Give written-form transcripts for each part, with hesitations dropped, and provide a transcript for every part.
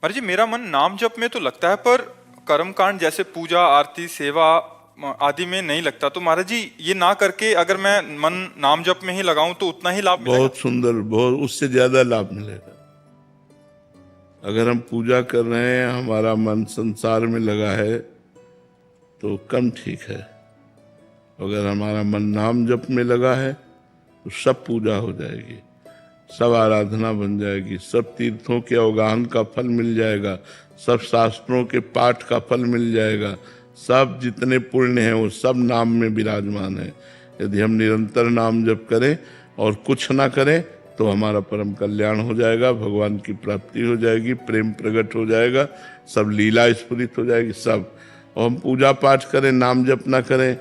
महाराज जी, मेरा मन नाम जप में तो लगता है, पर कर्मकांड जैसे पूजा आरती सेवा आदि में नहीं लगता। तो महाराज जी, ये ना करके अगर मैं मन नाम जप में ही लगाऊं तो उतना ही लाभ मिलेगा? बहुत सुंदर, बहुत उससे ज्यादा लाभ मिलेगा। अगर हम पूजा कर रहे हैं, हमारा मन संसार में लगा है तो कम ठीक है। अगर हमारा मन नाम जप में लगा है तो सब पूजा हो जाएगी, सब आराधना बन जाएगी, सब तीर्थों के अवगाहन का फल मिल जाएगा, सब शास्त्रों के पाठ का फल मिल जाएगा, सब जितने पुण्य हैं वो सब नाम में विराजमान है। यदि हम निरंतर नाम जप करें और कुछ ना करें तो हमारा परम कल्याण हो जाएगा, भगवान की प्राप्ति हो जाएगी, प्रेम प्रकट हो जाएगा, सब लीला स्फुरित हो जाएगी सब। और हम पूजा पाठ करें, नाम जप ना करें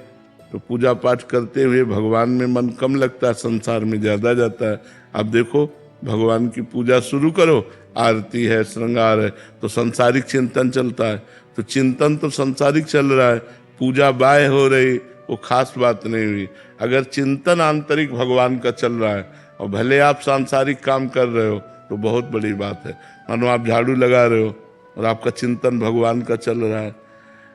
तो पूजा पाठ करते हुए भगवान में मन कम लगता है, संसार में ज्यादा जाता है। अब देखो, भगवान की पूजा शुरू करो, आरती है, श्रृंगार है, तो संसारिक चिंतन चलता है। तो चिंतन तो संसारिक चल रहा है, पूजा बाय हो रही, वो खास बात नहीं हुई। अगर चिंतन आंतरिक भगवान का चल रहा है और भले आप सांसारिक काम कर रहे हो तो बहुत बड़ी बात है। मानो आप झाड़ू लगा रहे हो और आपका चिंतन भगवान का चल रहा है,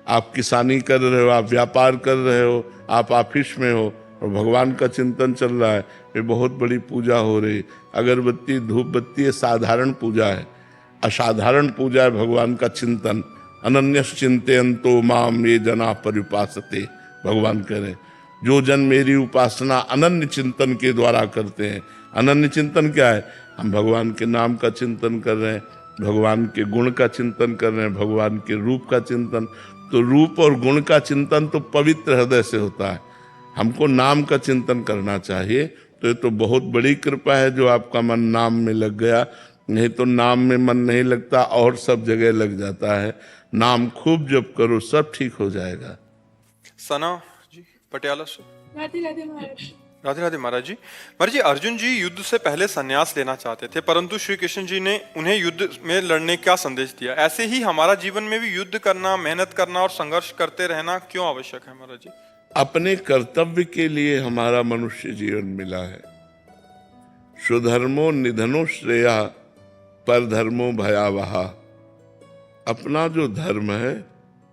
आप किसानी कर रहे हो, आप व्यापार कर रहे हो, आप ऑफिस में हो और भगवान का चिंतन चल रहा है, ये बहुत बड़ी पूजा हो रही। अगरबत्ती धूप बत्ती ये साधारण पूजा है, असाधारण पूजा है भगवान का चिंतन। अनन्यस चिंतयन्तो माम ये जना पर्युपासते, भगवान कह रहे हैं जो जन मेरी उपासना अनन्य चिंतन के द्वारा करते हैं। अनन्य चिंतन क्या है? हम भगवान के नाम का चिंतन कर रहे हैं, भगवान के गुण का चिंतन कर रहे हैं, भगवान के रूप का चिंतन। तो रूप और गुण का चिंतन तो पवित्र हृदय से होता है, हमको नाम का चिंतन करना चाहिए। तो ये तो बहुत बड़ी कृपा है जो आपका मन नाम में लग गया, नहीं तो नाम में मन नहीं लगता और सब जगह लग जाता है। नाम खूब जप करो, सब ठीक हो जाएगा। सना जी पटियाला से। राधे राधे महाराज। राधे राधे महाराज जी। महाराज जी, अर्जुन जी युद्ध से पहले संन्यास लेना चाहते थे, परंतु श्री कृष्ण जी ने उन्हें युद्ध में लड़ने का संदेश दिया। ऐसे ही हमारा जीवन में भी युद्ध करना, मेहनत करना और संघर्ष करते रहना क्यों आवश्यक है महाराज जी? अपने कर्तव्य के लिए हमारा मनुष्य जीवन मिला है। स्वधर्मो निधनो श्रेया परधर्मो भयावहा। अपना जो धर्म है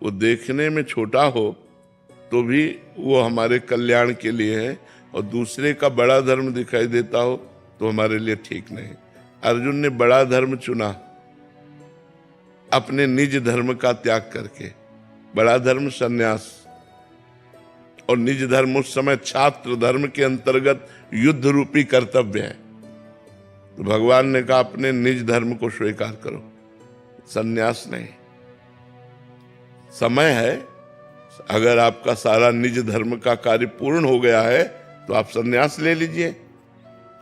वो देखने में छोटा हो तो भी वो हमारे कल्याण के लिए है, और दूसरे का बड़ा धर्म दिखाई देता हो तो हमारे लिए ठीक नहीं। अर्जुन ने बड़ा धर्म चुना अपने निज धर्म का त्याग करके। बड़ा धर्म संन्यास, और निज धर्म उस समय छात्र धर्म के अंतर्गत युद्ध रूपी कर्तव्य है। तो भगवान ने कहा अपने निज धर्म को स्वीकार करो, संन्यास नहीं। समय है, अगर आपका सारा निज धर्म का कार्य पूर्ण हो गया है तो आप संन्यास ले लीजिए,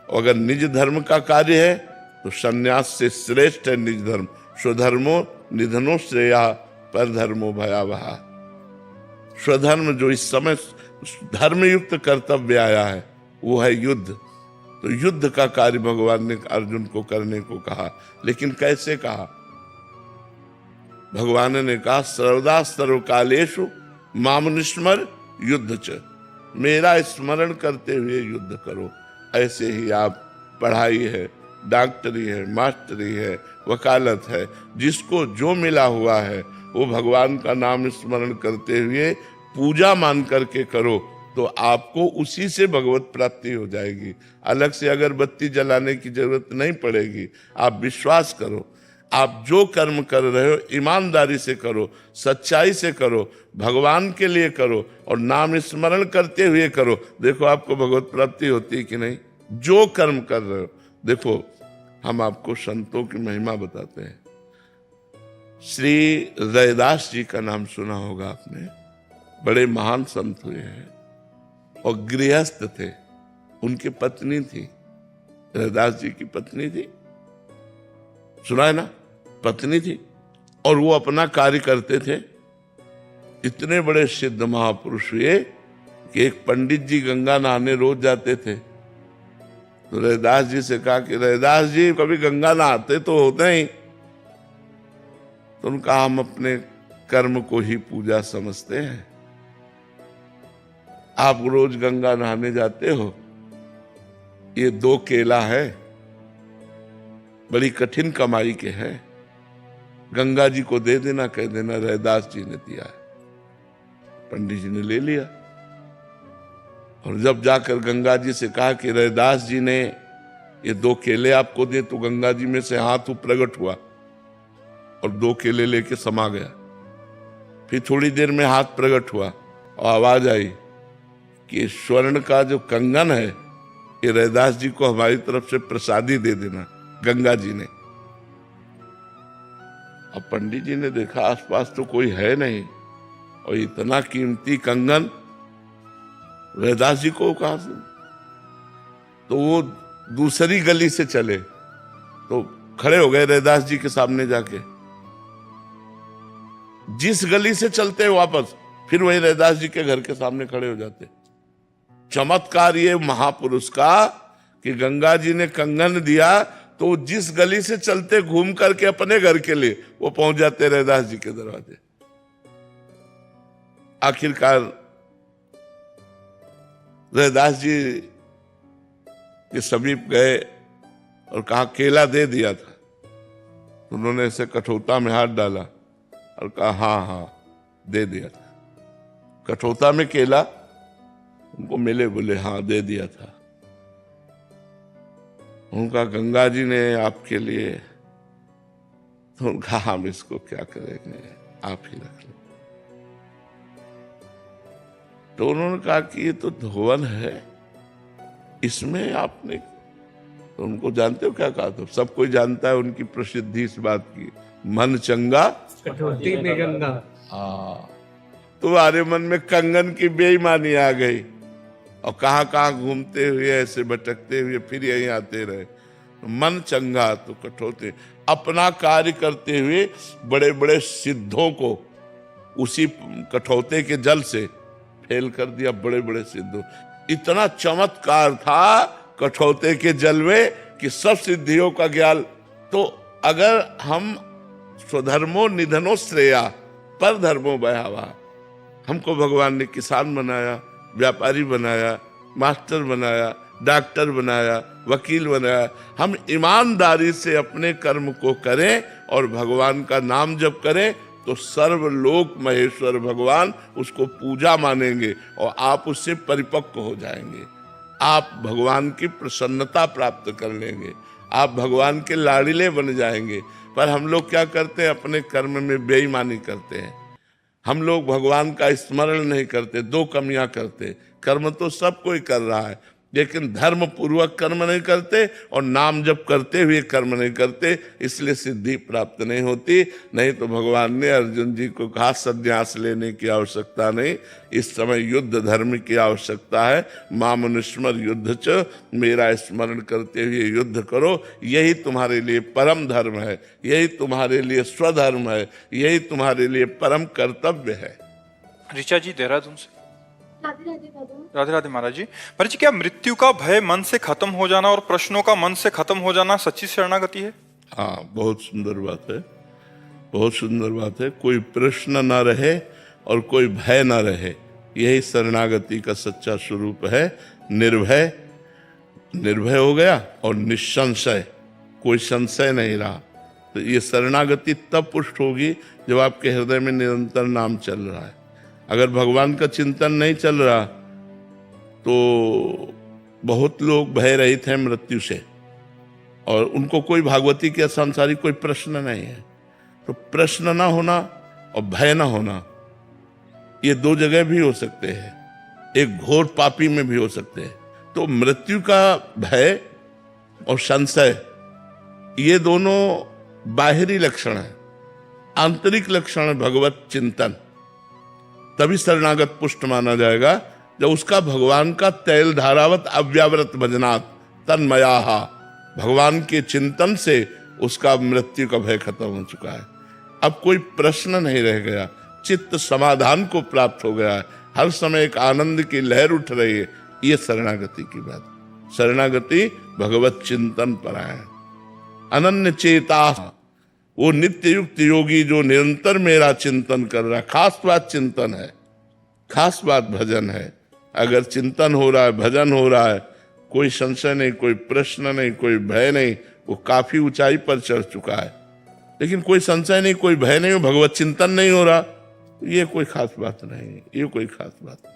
और अगर निज धर्म का कार्य है तो संन्यास से श्रेष्ठ है निज धर्म। स्वधर्मो निधनो श्रेया परधर्मो भयावहा। स्वधर्म जो इस समय धर्मयुक्त कर्तव्य आया है वो है युद्ध। तो युद्ध का कार्य भगवान ने अर्जुन को करने को कहा, लेकिन कैसे कहा? भगवान ने कहा सर्वदा सर्वकालेषु माम निस्मर युद्ध च, मेरा स्मरण करते हुए युद्ध करो। ऐसे ही आप पढ़ाई है, डॉक्टरी है, मास्टरी है, वकालत है, जिसको जो मिला हुआ है वो भगवान का नाम स्मरण करते हुए पूजा मान करके करो, तो आपको उसी से भगवत प्राप्ति हो जाएगी। अलग से अगरबत्ती जलाने की जरूरत नहीं पड़ेगी। आप विश्वास करो, आप जो कर्म कर रहे हो ईमानदारी से करो, सच्चाई से करो, भगवान के लिए करो और नाम स्मरण करते हुए करो। देखो आपको भगवत प्राप्ति होती है कि नहीं, जो कर्म कर रहे हो। देखो हम आपको संतों की महिमा बताते हैं। श्री रैदास जी का नाम सुना होगा आपने, बड़े महान संत हुए हैं और गृहस्थ थे। उनकी पत्नी थी, रैदास जी की पत्नी थी, सुना है ना, पत्नी थी, और वो अपना कार्य करते थे। इतने बड़े सिद्ध महापुरुष हुए कि एक पंडित जी गंगा नहाने रोज जाते थे। तो रैदास जी से कहा कि रैदास जी कभी गंगा नहाते तो होते ही। तो उनका हम अपने कर्म को ही पूजा समझते हैं। आप रोज गंगा नहाने जाते हो, ये 2 केला है, बड़ी कठिन कमाई के हैं, गंगा जी को दे देना, कह देना रैदास जी ने दिया है। पंडित जी ने ले लिया और जब जाकर गंगा जी से कहा कि रैदास जी ने ये 2 केले आपको दिए, तो गंगा जी में से हाथ प्रकट हुआ और 2 केले लेके समा गया। फिर थोड़ी देर में हाथ प्रकट हुआ और आवाज आई कि स्वर्ण का जो कंगन है ये रैदास जी को हमारी तरफ से प्रसादी दे देना, गंगा जी ने। अब पंडित जी ने देखा आसपास तो कोई है नहीं और इतना कीमती कंगन रैदास जी को कहां से, तो वो दूसरी गली से चले तो खड़े हो गए रैदास जी के सामने जाके। जिस गली से चलते वापस फिर वही रैदास जी के घर के सामने खड़े हो जाते। चमत्कार ये महापुरुष का कि गंगा जी ने कंगन दिया तो जिस गली से चलते घूम करके अपने घर के लिए वो पहुंच जाते रैदास जी के दरवाजे। आखिरकार रैदास जी के समीप गए और कहा केला दे दिया था। उन्होंने ऐसे कठौता में हाथ डाला और कहा हाँ हाँ दे दिया था। कठौता में केला उनको मिले, बोले हाँ दे दिया था। उनका गंगा जी ने आपके लिए, तो उनका हम इसको क्या करेंगे, आप ही रख लो। तो उन्होंने कहा कि ये तो धोवन है, इसमें आपने, तो उनको जानते हो क्या कहा? तो सब कोई जानता है उनकी प्रसिद्धि इस बात की, मन चंगा कठौती में गंगा। हाँ, तुम्हारे मन में कंगन की बेईमानी आ गई और कहाँ कहाँ घूमते हुए ऐसे भटकते हुए फिर यहीं आते रहे। मन चंगा तो कठौती, अपना कार्य करते हुए बड़े बड़े सिद्धों को उसी कठौते के जल से फेल कर दिया। बड़े बड़े सिद्धों, इतना चमत्कार था कठौते के जल में कि सब सिद्धियों का ज्ञान। तो अगर हम स्वधर्मो निधनो श्रेया पर धर्मो बहावा, हमको भगवान ने किसान बनाया, व्यापारी बनाया, मास्टर बनाया, डॉक्टर बनाया, वकील बनाया, हम ईमानदारी से अपने कर्म को करें और भगवान का नाम जप करें तो सर्वलोक महेश्वर भगवान उसको पूजा मानेंगे और आप उससे परिपक्व हो जाएंगे। आप भगवान की प्रसन्नता प्राप्त कर लेंगे, आप भगवान के लाड़िले बन जाएंगे। पर हम लोग क्या करते हैं, अपने कर्म में बेईमानी करते हैं। हम लोग भगवान का स्मरण नहीं करते, 2 कमियां करते। कर्म तो सब कोई कर रहा है लेकिन धर्म पूर्वक कर्म नहीं करते और नाम जप करते हुए कर्म नहीं करते, इसलिए सिद्धि प्राप्त नहीं होती। नहीं तो भगवान ने अर्जुन जी को कहा संन्यास लेने की आवश्यकता नहीं, इस समय युद्ध धर्म की आवश्यकता है। मामनुस्मर युद्ध च, मेरा स्मरण करते हुए युद्ध करो, यही तुम्हारे लिए परम धर्म है, यही तुम्हारे लिए स्वधर्म है, यही तुम्हारे लिए परम कर्तव्य है। ऋचा जी देहरादून से। राधे राधे दादा। राधे राधे महाराज जी। महाराज जी, क्या मृत्यु का भय मन से खत्म हो जाना और प्रश्नों का मन से खत्म हो जाना सच्ची शरणागति है? हाँ, बहुत सुंदर बात है, बहुत सुंदर बात है। कोई प्रश्न ना रहे और कोई भय ना रहे, यही शरणागति का सच्चा स्वरूप है। निर्भय, निर्भय हो गया और निसंशय, कोई संशय नहीं रहा। तो ये शरणागति तब पुष्ट होगी जब आपके हृदय में निरंतर नाम चल रहा है। अगर भगवान का चिंतन नहीं चल रहा तो बहुत लोग भय रहित हैं मृत्यु से और उनको कोई भागवती के सांसारिक कोई प्रश्न नहीं है। तो प्रश्न ना होना और भय ना होना, ये 2 जगह भी हो सकते हैं, एक घोर पापी में भी हो सकते हैं। तो मृत्यु का भय और संशय, ये दोनों बाहरी लक्षण है। आंतरिक लक्षण है भगवत चिंतन। तभी शरणागत पुष्ट माना जाएगा जब उसका भगवान का तैल धारावत अव्यावृत भजनात् तन्मयाहा, भगवान के चिंतन से उसका मृत्यु का भय खत्म हो चुका है। अब कोई प्रश्न नहीं रह गया, चित्त समाधान को प्राप्त हो गया है, हर समय एक आनंद की लहर उठ रही है। ये शरणागति की बात। शरणागति भगवत चिंतन पर है। अनन्य चेता, वो नित्य युक्त योगी जो निरंतर मेरा चिंतन कर रहा है। खास बात चिंतन है, खास बात भजन है। अगर चिंतन हो रहा है, भजन हो रहा है, कोई संशय नहीं, कोई प्रश्न नहीं, कोई भय नहीं, वो काफी ऊंचाई पर चढ़ चुका है। लेकिन कोई संशय नहीं, कोई भय नहीं, भगवत चिंतन नहीं हो रहा, ये कोई खास बात नहीं, ये कोई खास बात नहीं।